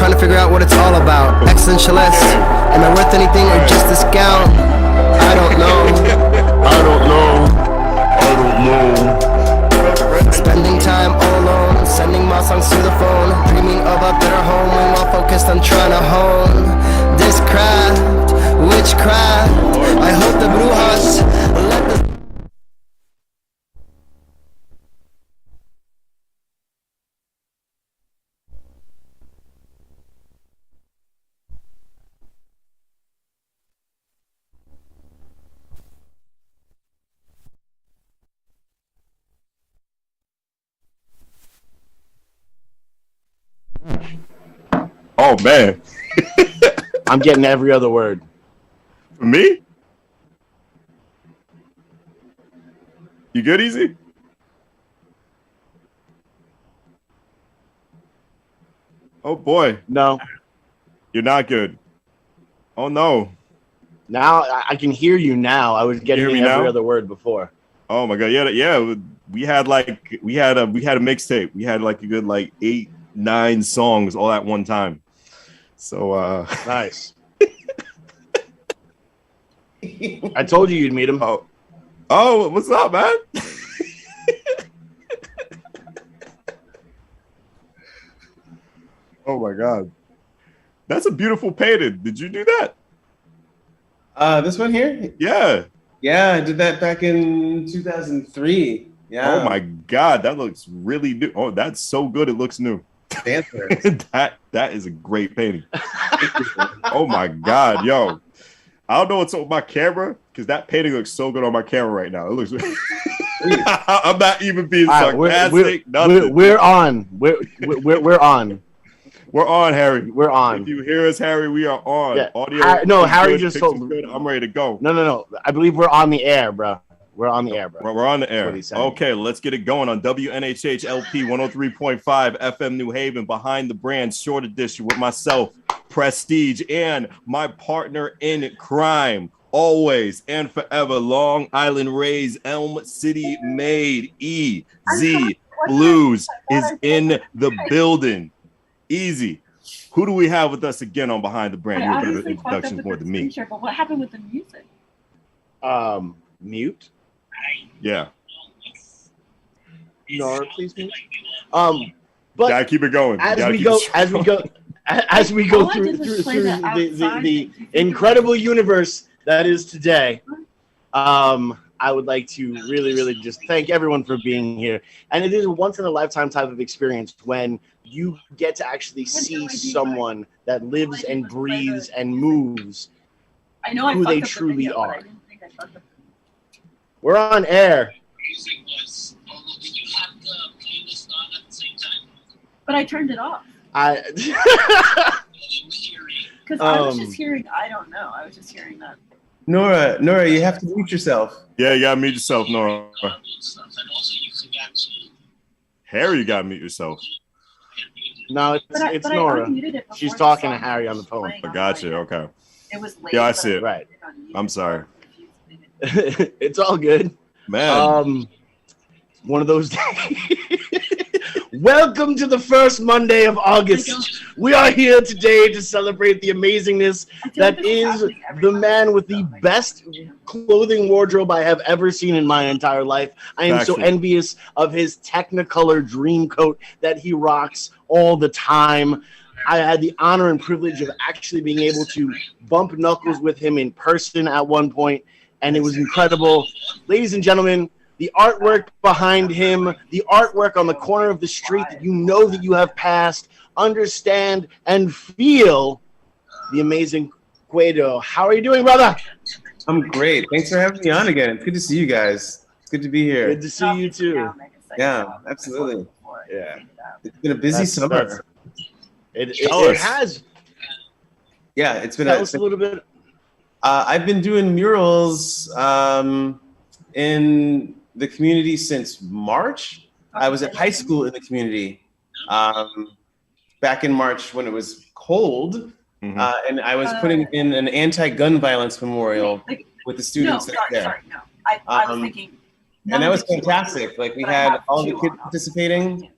trying to figure out what it's all about. Existentialist, am I worth anything or just a scout? I don't know. I don't know. I don't know. Spending time all alone, sending my songs to the phone, dreaming of a better home when while focused on trying to hone this craft, witchcraft. I hope the brujas let the Oh man. I'm getting every other word. For me? You good, Easy? Oh boy. No. You're not good. Oh no. Now I can hear you now. I was getting every other word before. Oh my god. Yeah. We had a mixtape. We had like a good 8-9 songs all at one time. So nice. I told you you'd meet him. Oh, what's up, man? Oh my god. That's a beautiful painting. Did you do that? This one here? Yeah. Yeah, I did that back in 2003. Yeah. Oh my god, that looks really new. Oh, that's so good. It looks new. that is a great painting. Oh my god, yo. I don't know what's up with my camera because that painting looks so good on my camera right now. It looks I'm not even being sarcastic. We're on. We're on. We're on, Harry. We're on. If you hear us, Harry, we are on. Yeah. Audio. Harry good, just told me. I'm ready to go. No. I believe we're on the air, bro. We're on the air, bro. We're on the air. Okay, let's get it going on WNHH LP 103.5 FM New Haven, behind the brand, short edition with myself, Prestige, and my partner in crime, always and forever, Long Island raised, Elm City made, EZ Bluez is in the building. Easy. Who do we have with us again on Behind the Brand? You have better introductions more than me. But what happened with the music? Mute. Yeah. No, please mute. But gotta keep it going. As we go through the incredible universe that is today, I would like to really just thank everyone for being here. And it is a once in a lifetime type of experience when you get to actually see someone that lives and breathes and moves who they truly are. We're on air. But I turned it off. Because I was just hearing, I don't know. I was just hearing that. Nora, you have to mute yourself. Yeah, you gotta mute yourself, Nora. Harry, you gotta mute yourself. No, it's Nora. She's talking to Harry on the phone. I got you. Okay. It was late, yeah, I see it. Right. I'm sorry. It's all good. Man. One of those days. Welcome to the first Monday of August. We are here today to celebrate the amazingness that is the man with the best clothing wardrobe I have ever seen in my entire life. I am so envious of his Technicolor dream coat that he rocks all the time. I had the honor and privilege of actually being able to bump knuckles with him in person at one point, and it was incredible. Ladies and gentlemen, the artwork behind him, the artwork on the corner of the street that you know that you have passed, understand and feel the amazing Kwadwo. How are you doing, brother? I'm great. Thanks for having me on again. It's good to see you guys. It's good to be here. Good to see you too. Yeah, absolutely. Yeah. It's been a busy summer. It has. Yeah, it's been a little bit. I've been doing murals in the community since March. I was at high school in the community back in March when it was cold, and I was putting in an anti-gun violence memorial with the students there. Sorry, no. I was thinking. And that was fantastic. Like we had all the kids participating,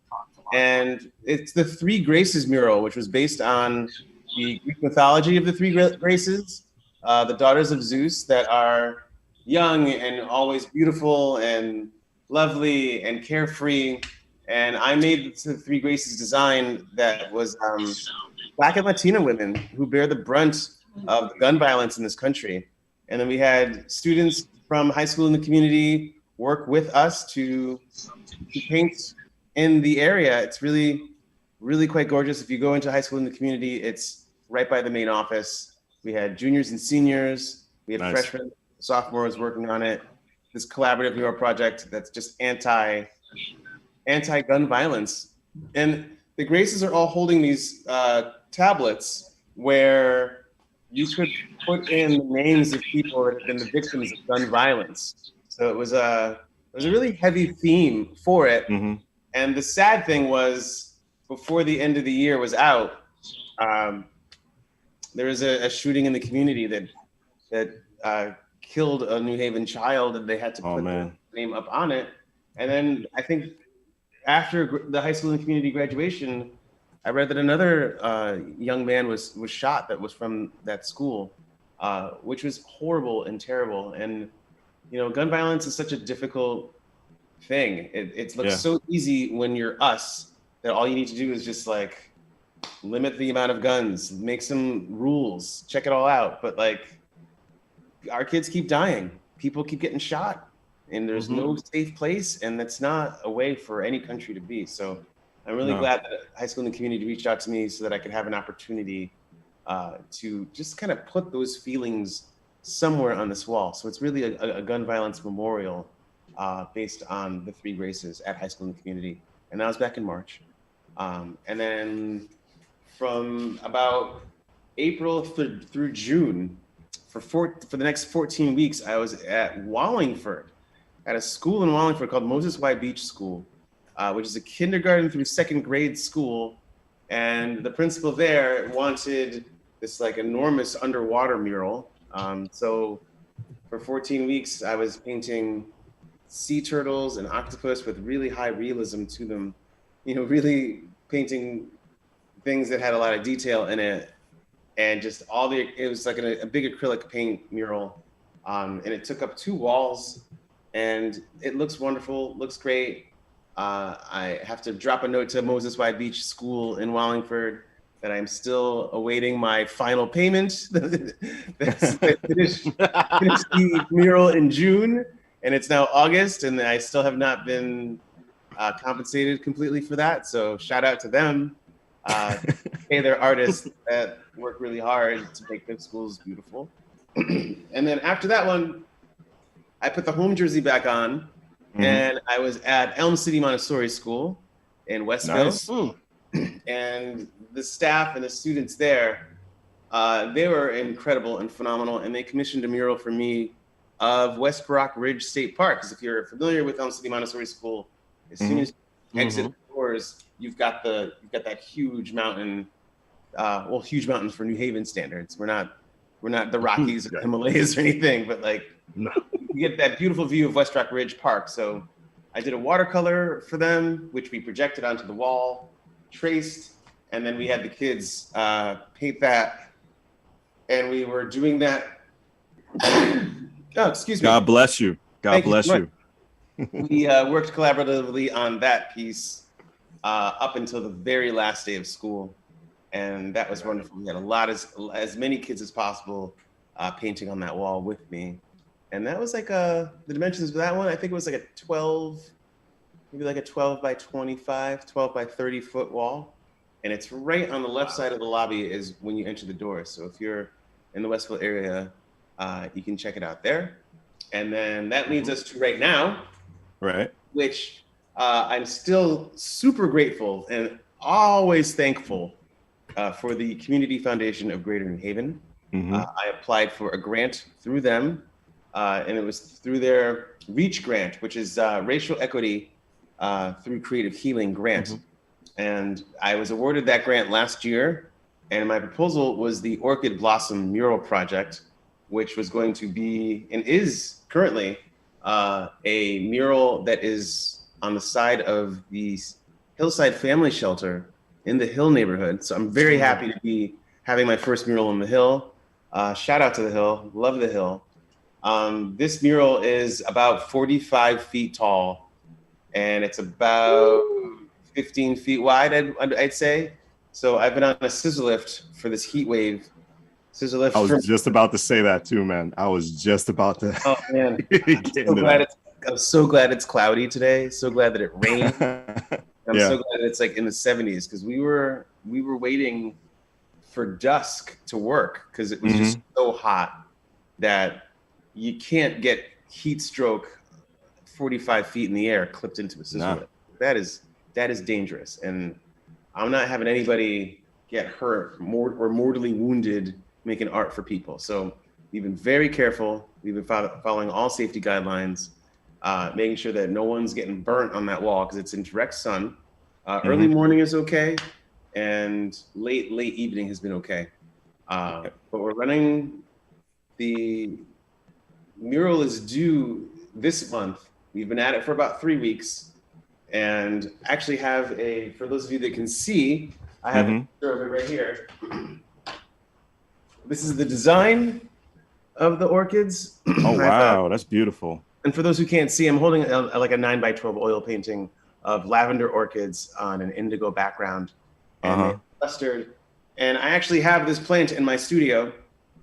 And it's the Three Graces mural, which was based on the Greek mythology of the Three Graces, the daughters of Zeus that are young and always beautiful and lovely and carefree. And I made the Three Graces design that was Black and Latina women who bear the brunt of the gun violence in this country. And then we had students from high school in the community work with us to paint in the area. It's really, really quite gorgeous. If you go into high school in the community, it's right by the main office. We had juniors and seniors. We had freshmen, sophomores working on it. This collaborative mural project that's just anti-gun violence. And the Graces are all holding these tablets where you could put in the names of people that have been the victims of gun violence. So it was a really heavy theme for it. Mm-hmm. And the sad thing was, before the end of the year was out, there was a shooting in the community that killed a New Haven child, and they had to put the name up on it. And then I think after the high school and community graduation, I read that another young man was shot that was from that school, which was horrible and terrible. And, you know, gun violence is such a difficult thing. It looks so easy when you're us that all you need to do is just like limit the amount of guns, make some rules, check it all out. But like, our kids keep dying. People keep getting shot, and there's no safe place, and that's not a way for any country to be. So I'm really glad that high school and the community reached out to me so that I could have an opportunity to just kind of put those feelings somewhere on this wall. So it's really a gun violence memorial based on the Three Graces at high school and the community. And that was back in March. And then from about April through June, for the next 14 weeks, I was at Wallingford, at a school in Wallingford called Moses Y. Beach School, which is a kindergarten through second grade school. And the principal there wanted this like enormous underwater mural. So for 14 weeks, I was painting sea turtles and octopus with really high realism to them, you know, really painting things that had a lot of detail in it. And just it was like a big acrylic paint mural. And it took up 2 walls, and it looks wonderful, looks great. I have to drop a note to Moses Y. Beach School in Wallingford that I'm still awaiting my final payment. That's finished the mural in June, and it's now August, and I still have not been compensated completely for that. So shout out to them. Pay their artists that work really hard to make their schools beautiful. And then after that one, I put the home jersey back on, and I was at Elm City Montessori School in Westville. Nice. And the staff and the students there, they were incredible and phenomenal, and they commissioned a mural for me of West Rock Ridge State Park. Because if you're familiar with Elm City Montessori School, as soon as you exit the doors, you've got that huge mountain. Huge mountains for New Haven standards. We're not the Rockies or the Himalayas or anything, but like you get that beautiful view of West Rock Ridge Park. So I did a watercolor for them, which we projected onto the wall, traced, and then we had the kids paint that, and we were doing that. Oh, excuse me. God bless you. God bless you. We worked collaboratively on that piece up until the very last day of school. And that was wonderful. We had as many kids as possible painting on that wall with me. And that was like the dimensions of that one, I think it was like maybe like a 12 by 25, 12 by 30 foot wall. And it's right on the left side of the lobby is when you enter the door. So if you're in the Westville area, you can check it out there. And then that leads us to right now, which I'm still super grateful and always thankful for the Community Foundation of Greater New Haven. I applied for a grant through them, and it was through their REACH grant, which is Racial Equity through Creative Healing grant. And I was awarded that grant last year, and my proposal was the Orchid Blossom Mural Project, which was going to be, and is currently, a mural that is on the side of the Hillside Family Shelter in the Hill neighborhood. So I'm very happy to be having my first mural on the Hill. Shout out to the Hill, love the Hill. This mural is about 45 feet tall, and it's about 15 feet wide, I'd say. So I've been on a scissor lift for this heat wave. Scissor lift. I was just about to say that too, man. I was just about to. Oh man, I'm so glad it's cloudy today. So glad that it rained. I'm so glad that it's like in the 70s, because we were waiting for dusk to work because it was just so hot that you can't get heat stroke 45 feet in the air clipped into a scissor lift. That is dangerous, and I'm not having anybody get hurt or mortally wounded making art for people. So we've been very careful. We've been following all safety guidelines, making sure that no one's getting burnt on that wall because it's in direct sun. Early morning is okay, and late evening has been okay. But we're running. The mural is due this month. We've been at it for about 3 weeks, and actually have for those of you that can see, I have a picture of it right here. This is the design of the orchids. Oh, wow, that's beautiful. And for those who can't see, I'm holding like a 9x12 oil painting of lavender orchids on an indigo background, and they're clustered. And I actually have this plant in my studio,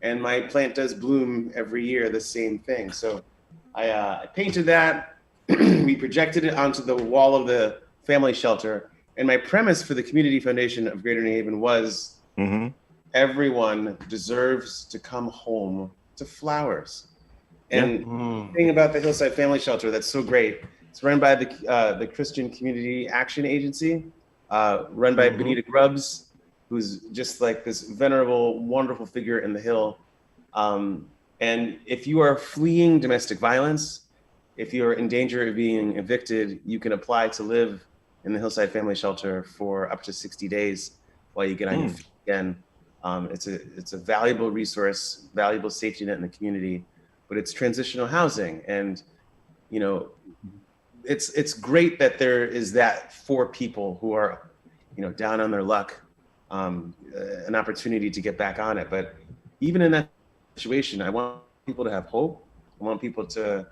and my plant does bloom every year, the same thing. So I painted that. We projected it onto the wall of the family shelter. And my premise for the Community Foundation of Greater New Haven was everyone deserves to come home to flowers. And the thing about the Hillside Family Shelter that's so great, it's run by the Christian Community Action Agency, run by Benita Grubbs, who's just like this venerable, wonderful figure in the Hill. And if you are fleeing domestic violence, if you're in danger of being evicted, you can apply to live in the Hillside Family Shelter for up to 60 days while you get on your feet again. It's a valuable resource, valuable safety net in the community, but it's transitional housing. And, you know, it's great that there is that for people who are, you know, down on their luck, an opportunity to get back on it. But even in that situation, I want people to have hope. I want people to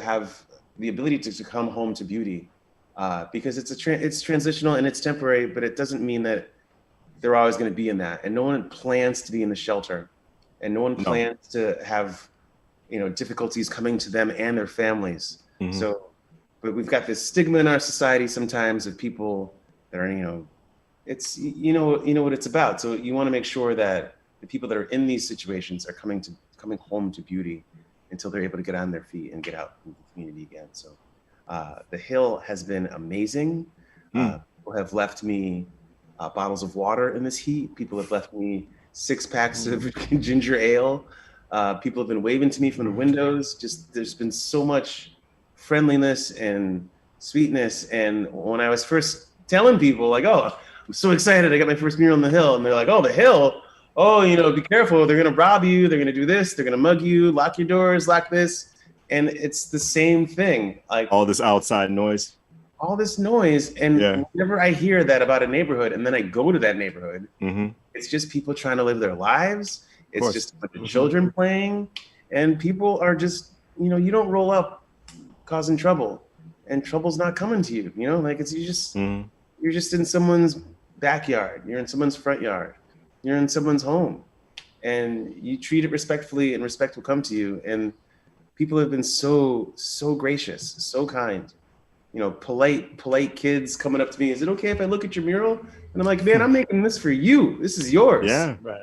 have the ability to come home to beauty, because it's transitional and it's temporary, but it doesn't mean that they're always going to be in that. And no one plans to be in the shelter, and no one plans to have, you know, difficulties coming to them and their families. So, but we've got this stigma in our society sometimes of people that are, you know, it's, you know what it's about. So you want to make sure that the people that are in these situations are coming home to beauty until they're able to get on their feet and get out in the community again. So the Hill has been amazing. People have left me bottles of water in this heat. People have left me 6 packs of ginger ale. People have been waving to me from the windows. Just, there's been so much friendliness and sweetness. And when I was first telling people, like, oh, I'm so excited, I got my first mural on the Hill, and they're like, oh, the Hill? Oh, you know, be careful, they're gonna rob you, they're gonna do this, they're gonna mug you, lock your doors, lock this. And it's the same thing. Like all this outside noise. All this noise. And whenever I hear that about a neighborhood and then I go to that neighborhood, it's just people trying to live their lives. It's just a bunch of children playing, and people are just, you know, you don't roll up causing trouble, and trouble's not coming to you, you know, like it's, you're just in someone's backyard, you're in someone's front yard, you're in someone's home, and you treat it respectfully, and respect will come to you. And people have been so gracious, so kind, you know, polite kids coming up to me. Is it okay if I look at your mural? And I'm like, man, I'm making this for you. This is yours. Yeah, right.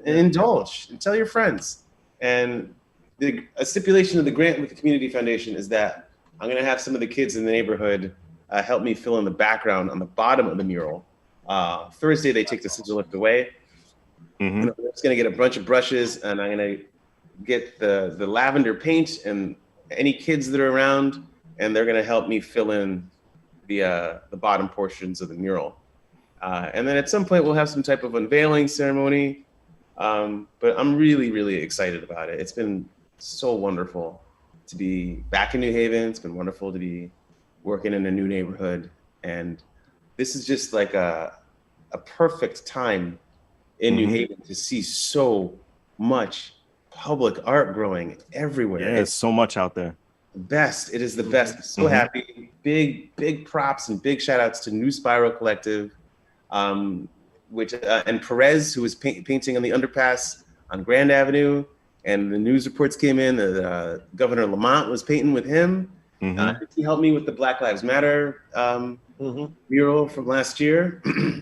And indulge and tell your friends. And a stipulation of the grant with the Community Foundation is that I'm going to have some of the kids in the neighborhood help me fill in the background on the bottom of the mural. Thursday, they take the scissor lift away. And I'm just going to get a bunch of brushes, and I'm going to get the lavender paint and any kids that are around, and they're going to help me fill in the bottom portions of the mural. And then at some point, we'll have some type of unveiling ceremony. But I'm really, really excited about it. It's been so wonderful to be back in New Haven. It's been wonderful to be working in a new neighborhood. And this is just like a perfect time in New Haven to see so much public art growing everywhere. Yeah, it's so much out there. The best. It is the best. I'm so happy. Big props and big shout outs to New Spiral Collective, which and Perez, who was painting on the underpass on Grand Avenue. And the news reports came in that Governor Lamont was painting with him. He helped me with the Black Lives Matter mural from last year.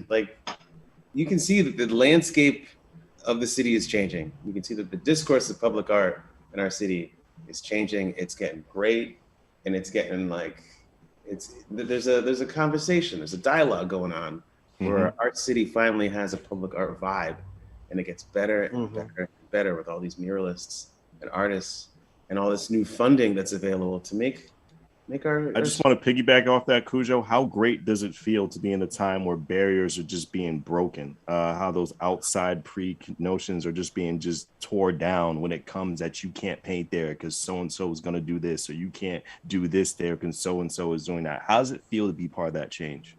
Like, you can see that the landscape of the city is changing. You can see that the discourse of public art in our city is changing. It's getting great, and it's getting like, there's a conversation, there's a dialogue going on where our city finally has a public art vibe, and it gets better and better and better with all these muralists and artists and all this new funding that's available to make our. I just want to piggyback off that, Cujo. How great does it feel to be in a time where barriers are just being broken? How those outside pre-notions are just being tore down when it comes that you can't paint there because so-and-so is going to do this, or you can't do this there because so-and-so is doing that. How does it feel to be part of that change?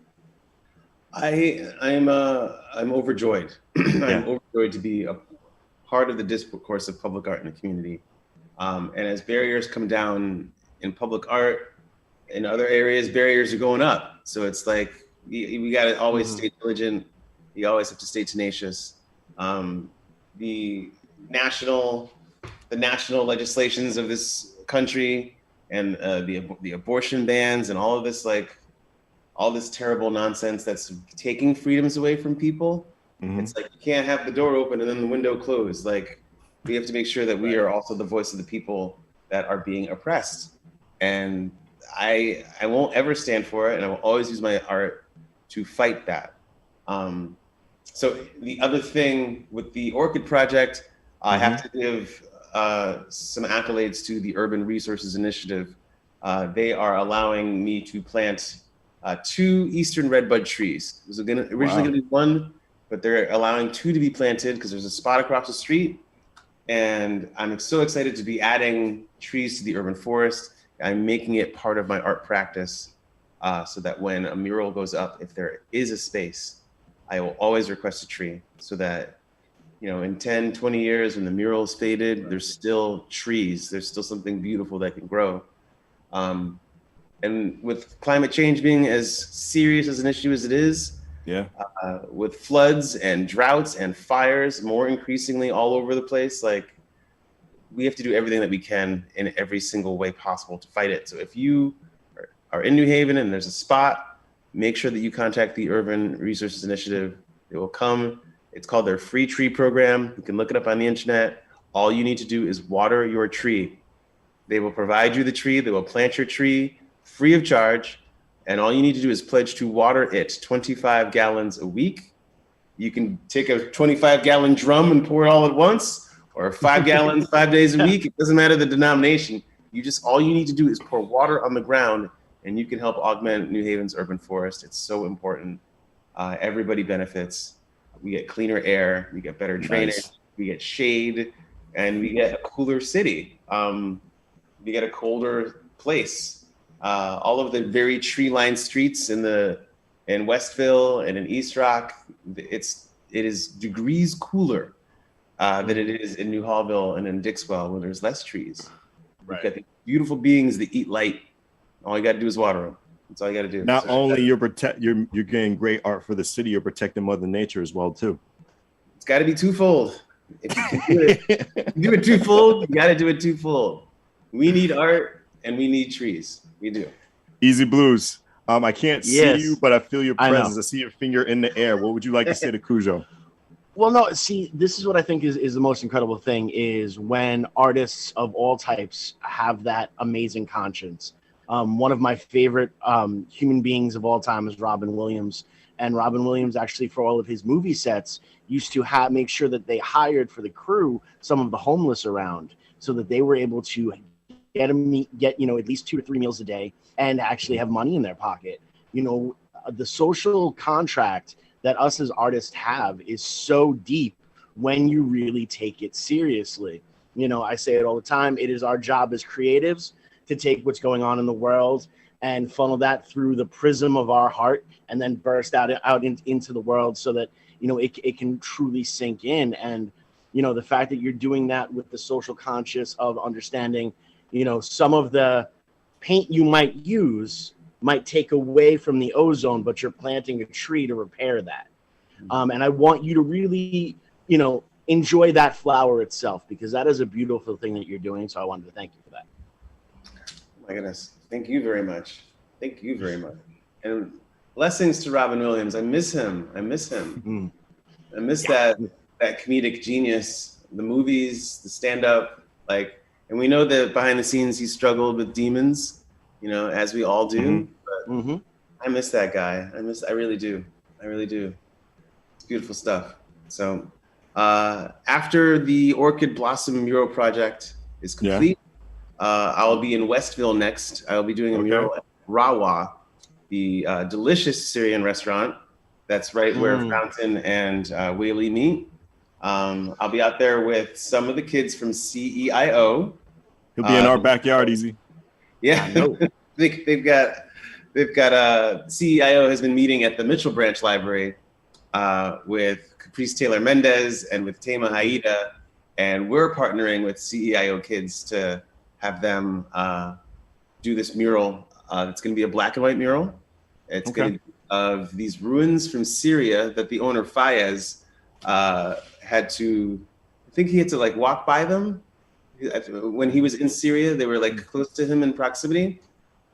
I'm overjoyed. I'm overjoyed to be a part of the discourse of public art in the community. And as barriers come down in public art, in other areas, barriers are going up. So it's like, we got to always stay diligent. You always have to stay tenacious. The national legislations of this country and the abortion bans and all of this, like, all this terrible nonsense that's taking freedoms away from people. It's like, you can't have the door open and then the window closed. Like, we have to make sure that we are also the voice of the people that are being oppressed. And I won't ever stand for it, and I will always use my art to fight that. So the other thing with the Orchid Project, I have to give some accolades to the Urban Resources Initiative. They are allowing me to plant 2 Eastern redbud trees. It was originally going to be 1, but they're allowing 2 to be planted because there's a spot across the street. And I'm so excited to be adding trees to the urban forest. I'm making it part of my art practice so that when a mural goes up, if there is a space, I will always request a tree so that, you know, in 10, 20 years when the mural is faded, there's still trees. There's still something beautiful that can grow. And with climate change being as serious as an issue as it is, with floods and droughts and fires more increasingly all over the place, like, we have to do everything that we can in every single way possible to fight it. So if you are in New Haven and there's a spot, make sure that you contact the Urban Resources Initiative. They will come. It's called their free tree program. You can look it up on the internet. All you need to do is water your tree. They will provide you the tree. They will plant your tree free of charge. And all you need to do is pledge to water it 25 gallons a week. You can take a 25-gallon drum and pour it all at once, or 5 gallons 5 days a week. It doesn't matter the denomination. All you need to do is pour water on the ground, and you can help augment New Haven's urban forest. It's so important. Everybody benefits. We get cleaner air, we get better drainage, we get shade, and we get a cooler city. We get a colder place. All of the very tree-lined streets in Westville and in East Rock, it is degrees cooler than it is in New Hallville and in Dixwell, where there's less trees. Right. You've got the beautiful beings that eat light. All you got to do is water them. That's all you got to do. Not only you're getting great art for the city, you're protecting Mother Nature as well too. It's got to be twofold. If you can do it twofold, you got to do it twofold. We need art and we need trees. We do. Easy Blues. I can't see you, but I feel your presence. I see your finger in the air. What would you like to say to Cujo? Well, no, see, this is what I think is the most incredible thing is when artists of all types have that amazing conscience. One of my favorite human beings of all time is Robin Williams. And Robin Williams actually, for all of his movie sets, used to make sure that they hired for the crew some of the homeless around so that they were able to get at least 2 to 3 meals a day and actually have money in their pocket. You know, the social contract that us as artists have is so deep when you really take it seriously. You know, I say it all the time. It is our job as creatives to take what's going on in the world and funnel that through the prism of our heart and then burst out into the world so that, you know, it can truly sink in. And, you know, the fact that you're doing that with the social conscious of understanding, you know, some of the paint you might use might take away from the ozone, but you're planting a tree to repair that. And I want you to really, you know, enjoy that flower itself, because that is a beautiful thing that you're doing. So I wanted to thank you for that. Oh my goodness. Thank you very much. Thank you very much. And blessings to Robin Williams. I miss him. I miss that comedic genius, the movies, the stand-up, like, and we know that behind the scenes he struggled with demons, you know, as we all do. But I miss that guy. I really do. I really do. It's beautiful stuff. So after the Orchid Blossom mural project is complete, I'll be in Westville next. I'll be doing a mural at Rawa, the delicious Syrian restaurant that's right where Fountain and Whaley meet. I'll be out there with some of the kids from CEIO. He'll be in our backyard, easy. Yeah, they've got CEIO has been meeting at the Mitchell Branch Library with Caprice Taylor Mendez and with Tema Haida, and we're partnering with CEIO kids to have them do this mural. It's going to be a black and white mural. It's going to be of these ruins from Syria that the owner Fayez had to, I think he had to like walk by them when he was in Syria. They were like close to him in proximity.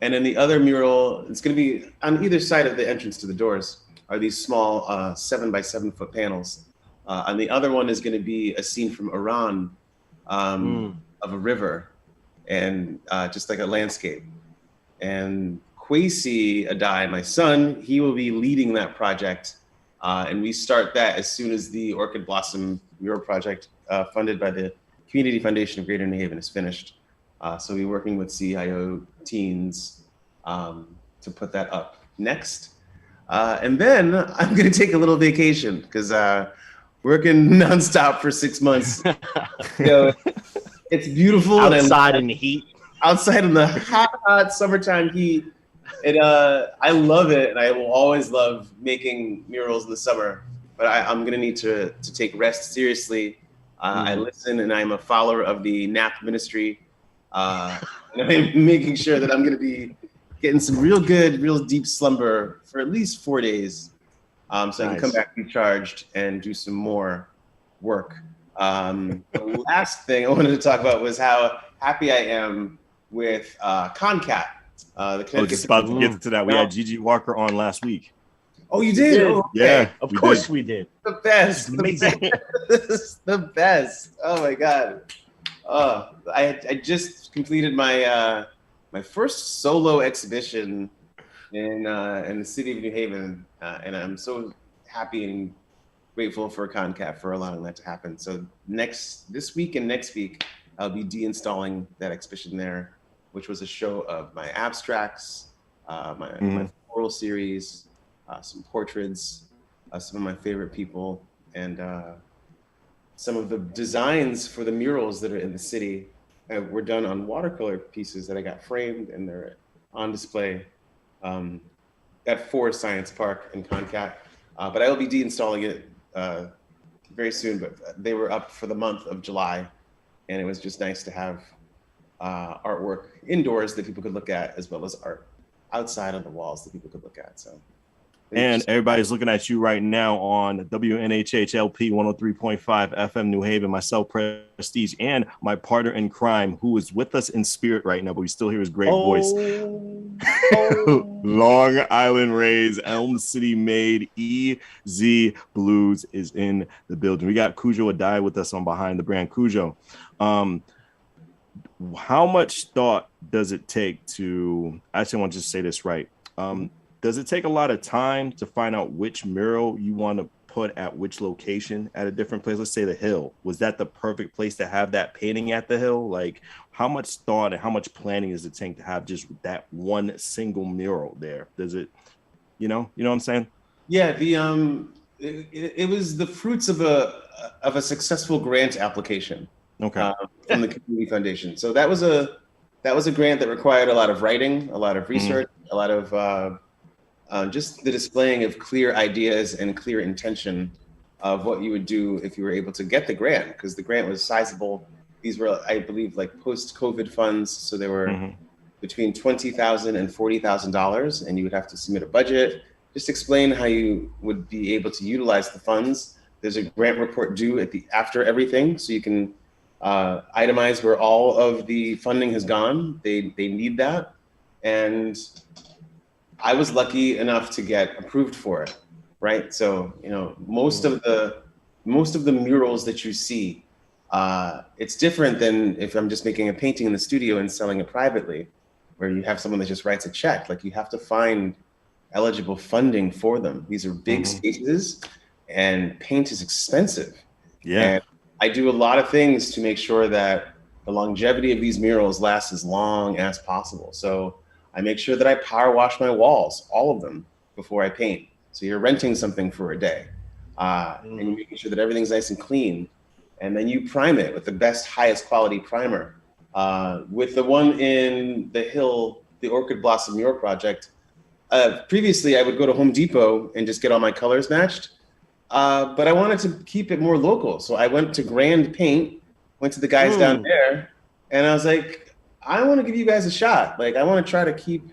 And in the other mural, it's going to be on either side of the entrance to the doors are these small 7 by 7 foot panels. And the other one is going to be a scene from Iran of a river and just like a landscape. And Kwesi Adae, my son, he will be leading that project. And we start that as soon as the Orchid Blossom mural project funded by the Community Foundation of Greater New Haven is finished. So we'll be working with CIO teens to put that up next. And then I'm going to take a little vacation because working nonstop for 6 months. You know, it's beautiful. Outside in the heat. Outside in the hot summertime heat. I love it, and I will always love making murals in the summer. But I'm going to need to take rest seriously. I listen, and I'm a follower of the NAP ministry. And I'm making sure that I'm going to be getting some real good, real deep slumber for at least 4 days. So I can come back recharged and do some more work. The last thing I wanted to talk about was how happy I am with CONCAT. Just about to get to that. We had Gigi Walker on last week. Oh, you did? Oh, okay. Yeah, of course we did. The best. Amazing. The best. Oh my God. I just completed my my first solo exhibition in the city of New Haven, and I'm so happy and grateful for CONCAT for allowing that to happen. So this week and next week, I'll be deinstalling that exhibition there, which was a show of my abstracts, my floral series, some portraits, some of my favorite people, and some of the designs for the murals that are in the city were done on watercolor pieces that I got framed, and they're on display at Forest Science Park in CONCAT. But I will be deinstalling it very soon, but they were up for the month of July, and it was just nice to have artwork indoors that people could look at, as well as art outside on the walls that people could look at. So, and everybody's looking at you right now on WNHH LP 103.5 FM New Haven. Myself, Prestige, and my partner in crime, who is with us in spirit right now, but we still hear his great voice. Long Island raised, Elm City made, EZ Bluez is in the building. We got Kwadwo Adae with us on Behind the Brand. Kwadwo, how much thought does it take to, actually I want to just say this right, does it take a lot of time to find out which mural you want to put at which location at a different place? Let's say the Hill. Was that the perfect place to have that painting at the Hill? Like, how much thought and how much planning does it take to have just that one single mural there? Does it, you know what I'm saying? Yeah, it was the fruits of a successful grant application. Okay. From the Community Foundation. So that was a grant that required a lot of writing, a lot of research, a lot of just the displaying of clear ideas and clear intention of what you would do if you were able to get the grant, because the grant was sizable. These were, I believe, like post-COVID funds, so they were between $20,000 and $40,000, and you would have to submit a budget. Just explain how you would be able to utilize the funds. There's a grant report due after everything, so you can itemize where all of the funding has gone. They need that, and I was lucky enough to get approved for it, right? So most of the murals that you see, it's different than if I'm just making a painting in the studio and selling it privately, where you have someone that just writes a check. Like, you have to find eligible funding for them. These are big spaces, and paint is expensive. Yeah. And I do a lot of things to make sure that the longevity of these murals lasts as long as possible. So I make sure that I power wash my walls, all of them, before I paint. So you're renting something for a day, and you're making sure that everything's nice and clean. And then you prime it with the best, highest quality primer. With the one in the Hill, the Orchid Blossom Mural project, previously I would go to Home Depot and just get all my colors matched. But I wanted to keep it more local. So I went to Grand Paint, went to the guys down there, and I was like, I want to give you guys a shot. Like, I want to try to keep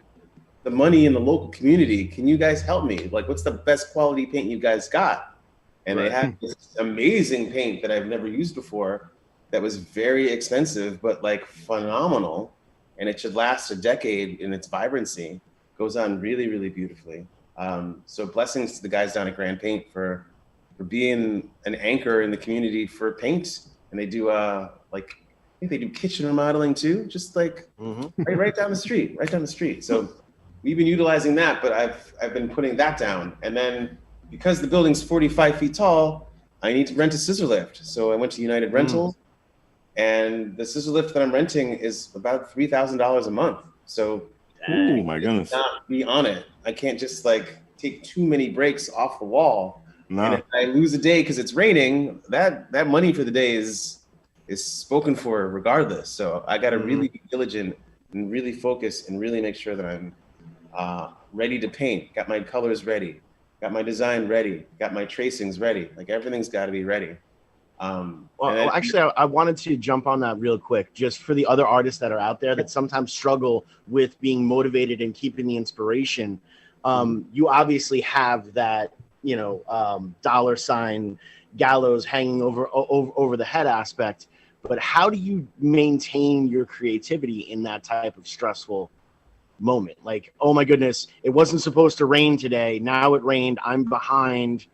the money in the local community. Can you guys help me? Like, what's the best quality paint you guys got? And they had this amazing paint that I've never used before that was very expensive, but like phenomenal. And it should last a decade in its vibrancy. Goes on really, really beautifully. So blessings to the guys down at Grand Paint for being an anchor in the community for paint. And they do I think they do kitchen remodeling too, just like right down the street. So we've been utilizing that, but I've been putting that down. And then because the building's 45 feet tall, I need to rent a scissor lift. So I went to United Rentals, and the scissor lift that I'm renting is about $3,000 a month. So oh my goodness, not be on it. I can't just like take too many breaks off the wall. No. And if I lose a day because it's raining, that money for the day is spoken for regardless. So I got to really be diligent and really focus and really make sure that I'm ready to paint, got my colors ready, got my design ready, got my tracings ready. Like, everything's got to be ready. Actually, I wanted to jump on that real quick, just for the other artists that are out there that sometimes struggle with being motivated and keeping the inspiration. You obviously have that, dollar sign gallows hanging over the head aspect, but how do you maintain your creativity in that type of stressful moment? Like, oh my goodness, it wasn't supposed to rain today, now it rained, I'm behind.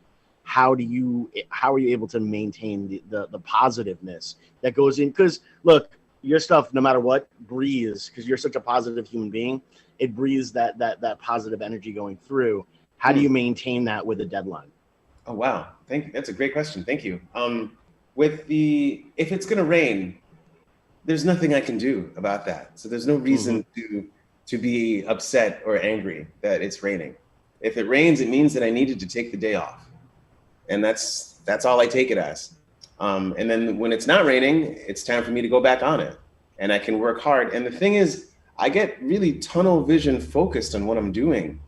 How are you able to maintain the positiveness that goes in? Because look, your stuff, no matter what, breathes, because you're such a positive human being, it breathes that positive energy going through. How do you maintain that with a deadline? Oh wow, that's a great question. Thank you. If it's gonna rain, there's nothing I can do about that. So there's no reason to be upset or angry that it's raining. If it rains, it means that I needed to take the day off. And that's all I take it as. And then when it's not raining, it's time for me to go back on it, and I can work hard. And the thing is, I get really tunnel vision focused on what I'm doing.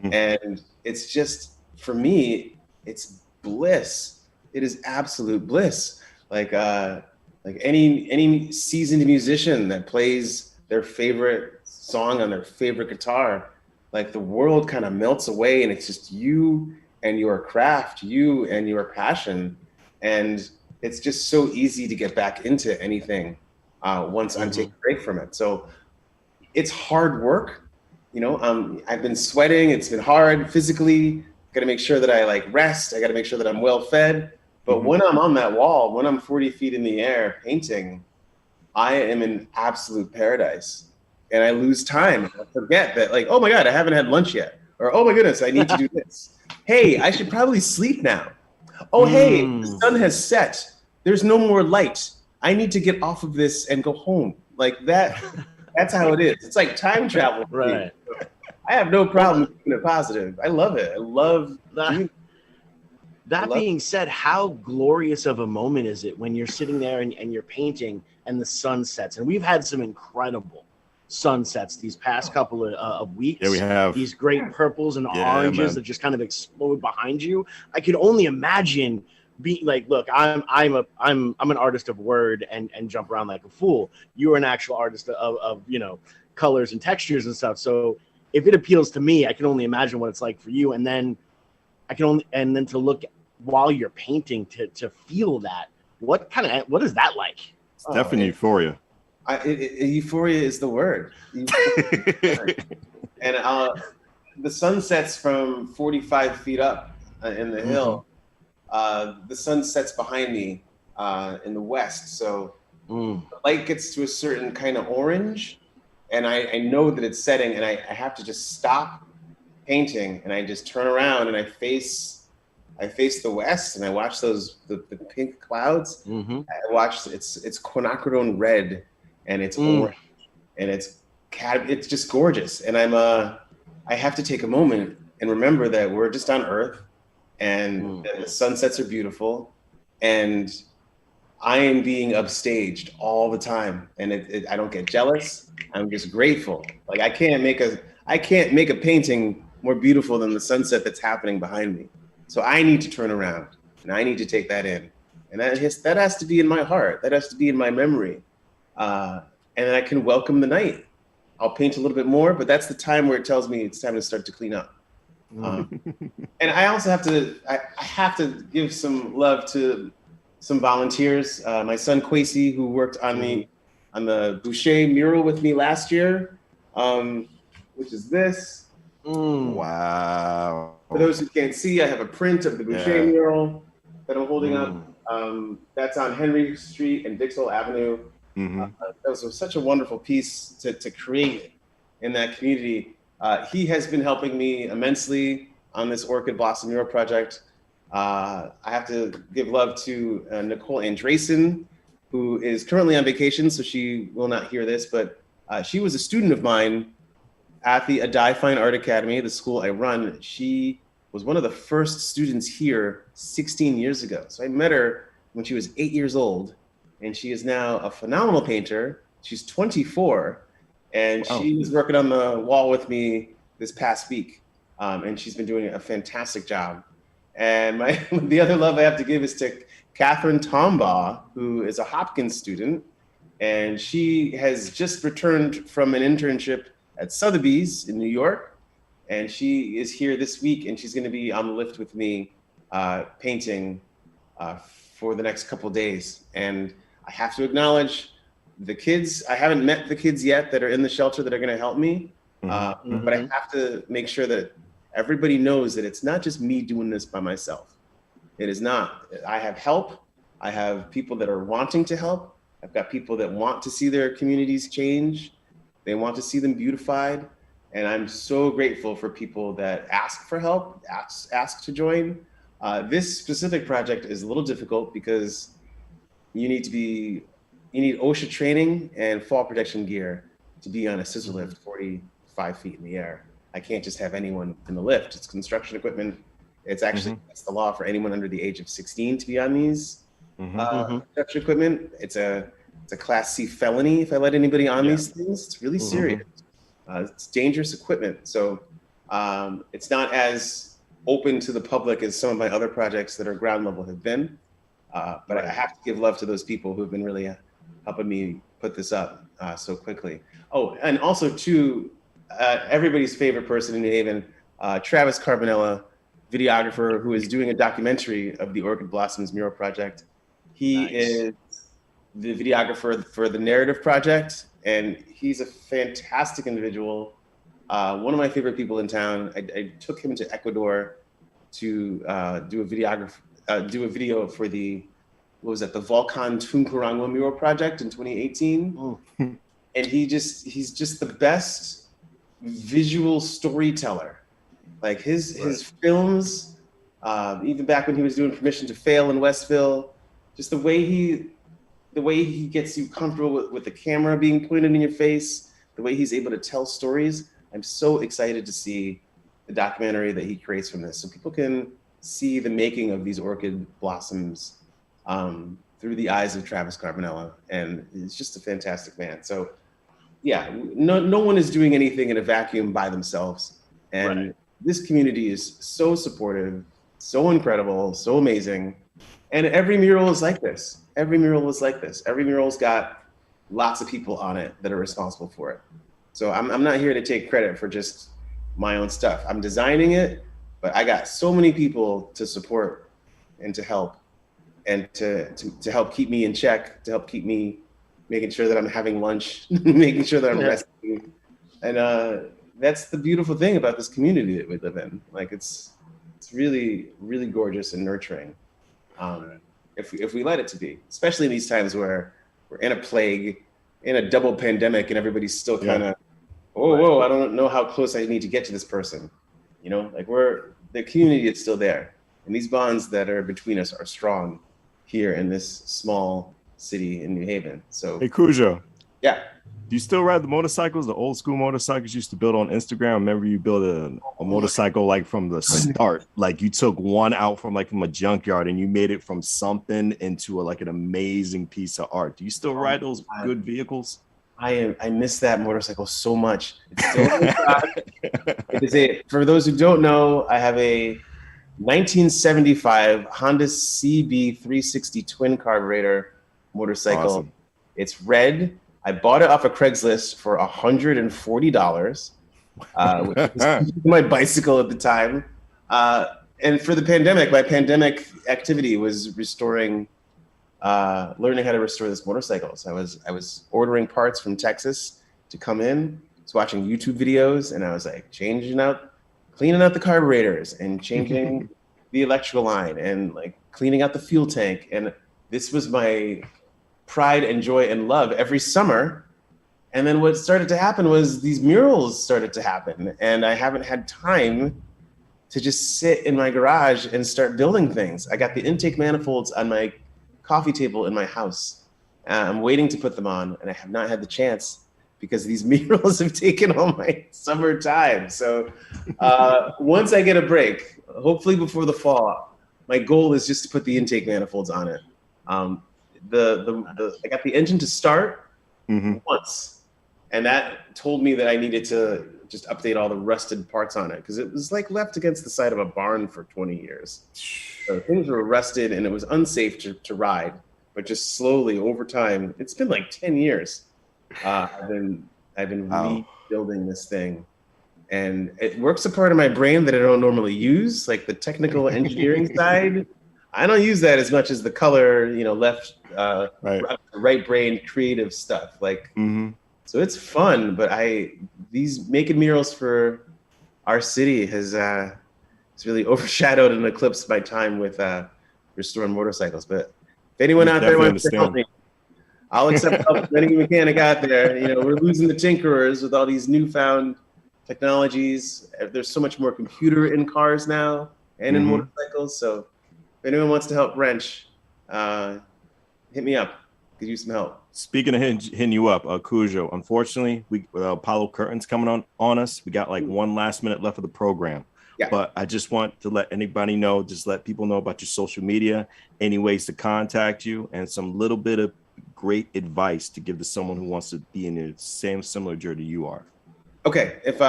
And it's just, for me, it's bliss. It is absolute bliss. Like any seasoned musician that plays their favorite song on their favorite guitar, like, the world kind of melts away, and it's just you and your craft, you and your passion. And it's just so easy to get back into anything once I'm taking a break from it. So it's hard work. I've been sweating. It's been hard physically. Got to make sure that I rest. I got to make sure that I'm well fed. But when I'm on that wall, when I'm 40 feet in the air painting, I am in absolute paradise. And I lose time. I forget that, oh my God, I haven't had lunch yet. Or, oh my goodness, I need to do this. Hey, I should probably sleep now. Oh, hey, the sun has set. There's no more light. I need to get off of this and go home. Like that. That's how it is. It's like time travel. Right. I have no problem keeping it positive. I love it. I love that. That being said, how glorious of a moment is it when you're sitting there and you're painting and the sun sets? And we've had some incredible sunsets these past couple of weeks. Yeah, we have these great purples and oranges man. that just kind of explode behind you. I can only imagine being like, look, I'm an artist of word and jump around like a fool. You're an actual artist of colors and textures and stuff. So if it appeals to me, I can only imagine what it's like for you. And then to look while you're painting to feel that. What is that like? It's definitely euphoria. Euphoria is the word. And the sun sets from 45 feet up in the hill. The sun sets behind me in the west. So the light gets to a certain kind of orange, and I know that it's setting, and I have to just stop painting, and I just turn around and I face the west, and I watch the pink clouds. I watch it's quinacridone red, and it's orange, and it's just gorgeous. And I have to take a moment and remember that we're just on Earth, and the sunsets are beautiful, and I am being upstaged all the time, and I don't get jealous. I'm just grateful. Like I can't make a painting more beautiful than the sunset that's happening behind me. So I need to turn around and I need to take that in, and that has to be in my heart. That has to be in my memory, and then I can welcome the night. I'll paint a little bit more, but that's the time where it tells me it's time to start to clean up. And I also have to give some love to some volunteers. My son Kwesi, who worked on the Boucher mural with me last year, which is this. Wow. For those who can't see, I have a print of the Boucher mural that I'm holding up. That's on Henry Street and Dixwell Avenue. That was such a wonderful piece to create in that community. He has been helping me immensely on this Orchid Blossom mural project. I have to give love to Nicole Andresen, who is currently on vacation, so she will not hear this, but she was a student of mine at the Adae Fine Art Academy, the school I run. She was one of the first students here 16 years ago. So I met her when she was 8 years old, and she is now a phenomenal painter. She's 24, and she was working on the wall with me this past week, and she's been doing a fantastic job. And the other love I have to give is to Catherine Tombaugh, who is a Hopkins student, and she has just returned from an internship at Sotheby's in New York, and she is here this week, and she's going to be on the lift with me painting for the next couple of days. And I have to acknowledge the kids. I haven't met the kids yet that are in the shelter that are going to help me, but I have to make sure that everybody knows that it's not just me doing this by myself. It is not. I have help. I have people that are wanting to help. I've got people that want to see their communities change. They want to see them beautified. And I'm so grateful for people that ask for help, ask to join. This specific project is a little difficult because you need OSHA training and fall protection gear to be on a scissor lift 45 feet in the air. I can't just have anyone in the lift. It's construction equipment. It's actually that's the law for anyone under the age of 16 to be on these construction equipment. It's a Class C felony if I let anybody on these things. It's really serious. It's dangerous equipment. So it's not as open to the public as some of my other projects that are ground level have been. But I have to give love to those people who have been really helping me put this up so quickly. Oh, and also to everybody's favorite person in New Haven, Travis Carbonella, videographer who is doing a documentary of the Orchid Blossoms mural project. He is the videographer for the Narrative Project, and he's a fantastic individual. One of my favorite people in town. I took him to Ecuador to do a video for the Volcan Tuncarangua mural project in 2018. And he's just the best visual storyteller. Like his films, even back when he was doing Permission to Fail in Westville, just the way he gets you comfortable with the camera being pointed in your face, the way he's able to tell stories. I'm so excited to see the documentary that he creates from this, so people can see the making of these orchid blossoms through the eyes of Travis Carbonella. And he's just a fantastic man. So no one is doing anything in a vacuum by themselves. And this community is so supportive, so incredible, so amazing. And every mural is like this. Every mural's got lots of people on it that are responsible for it. So I'm not here to take credit for just my own stuff. I'm designing it, but I got so many people to support and to help, and to help keep me in check, to help keep me making sure that I'm having lunch, making sure that I'm resting. And that's the beautiful thing about this community that we live in. Like it's really, really gorgeous and nurturing. If we let it to be, especially in these times where we're in a plague, in a double pandemic, and everybody's still kind of, whoa, I don't know how close I need to get to this person. You know, like the community is still there. And these bonds that are between us are strong here in this small city in New Haven. So, hey, Kwadwo. Yeah. Do you still ride the motorcycles, the old school motorcycles you used to build on Instagram? I remember you built a motorcycle like from the start. Like you took one out from a junkyard and you made it from something into an amazing piece of art. Do you still ride those good vehicles? I miss that motorcycle so much. It's still for those who don't know, I have a 1975 Honda CB 360 twin carburetor motorcycle. Awesome. It's red. I bought it off of Craigslist for $140, which was my bicycle at the time. And for the pandemic, my pandemic activity was learning how to restore this motorcycle. So I was ordering parts from Texas to come in. I was watching YouTube videos, and I was like cleaning out the carburetors and changing the electrical line and cleaning out the fuel tank. And this was my pride and joy and love every summer. And then what started to happen was these murals started to happen, and I haven't had time to just sit in my garage and start building things. I got the intake manifolds on my coffee table in my house. I'm waiting to put them on, and I have not had the chance because these murals have taken all my summer time. So once I get a break, hopefully before the fall, my goal is just to put the intake manifolds on it. I got the engine to start once, and that told me that I needed to just update all the rusted parts on it because it was left against the side of a barn for 20 years. So things were rusted and it was unsafe to ride, but just slowly over time, it's been 10 years. I've been rebuilding this thing, and it works a part of my brain that I don't normally use, like the technical engineering side. I don't use that as much as the color, right brain creative stuff. So it's fun, but these making murals for our city has it's really overshadowed and eclipsed my time with restoring motorcycles. But if anyone out there wants to help me, I'll accept help from any mechanic out there. We're losing the tinkerers with all these newfound technologies. There's so much more computer in cars now and in motorcycles. So if anyone wants to help wrench, hit me up. Could use some help. Speaking of hitting you up, Kwadwo, unfortunately, we Apollo Curtain's coming on us. We got one last minute left of the program. Yeah. But I just want to let anybody know, just let people know about your social media, any ways to contact you, and some little bit of great advice to give to someone who wants to be in the same similar journey you are. Okay. If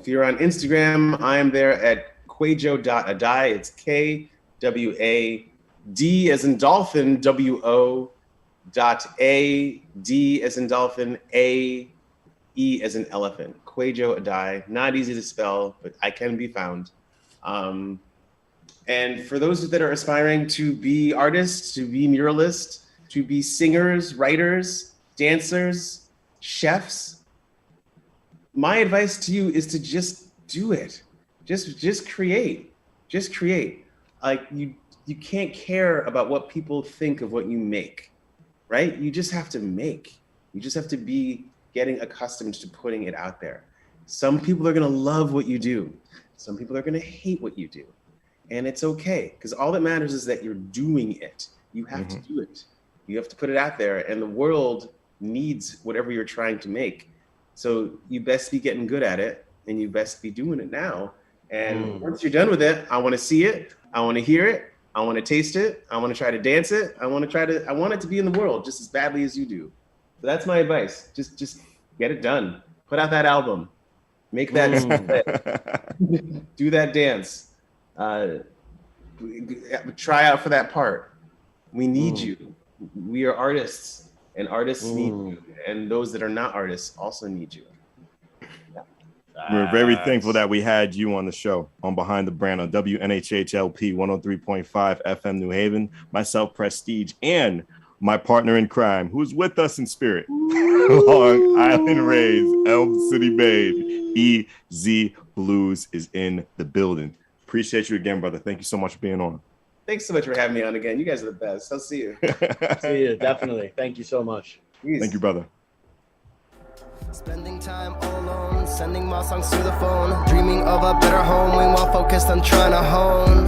you're on Instagram, I am there at kwadwo.adae. It's KWAD as in dolphin, WO. .A-D as in dolphin, A-E as in elephant. Kwadwo Adae. Not easy to spell, but I can be found. And for those that are aspiring to be artists, to be muralists, to be singers, writers, dancers, chefs, my advice to you is to just do it. Just create. Just create. You can't care about what people think of what you make. Right? You just have to make. You just have to be getting accustomed to putting it out there. Some people are going to love what you do. Some people are going to hate what you do. And it's okay, because all that matters is that you're doing it. You have to do it. You have to put it out there, and the world needs whatever you're trying to make. So you best be getting good at it, and you best be doing it now. And once you're done with it, I want to see it. I want to hear it. I want to taste it. I want to try to dance it. I want it to be in the world just as badly as you do. So that's my advice. Just Get it done. Put out that album. Make that do that dance. Try out for that part. We need you. We are artists, and artists need you, and those that are not artists also need you. We're very thankful that we had you on the show on Behind the Brand on WNHHLP 103.5 FM New Haven. Myself, Prestige, and my partner in crime, who's with us in spirit, Long Island Raised, Elm City Babe, EZ Bluez is in the building. Appreciate you again, brother. Thank you so much for being on. Thanks so much for having me on again. You guys are the best. I'll see you. See you, definitely. Thank you so much. Peace. Thank you, brother. Spending time all alone, sending my songs to the phone, dreaming of a better home, we while focused on trying to hone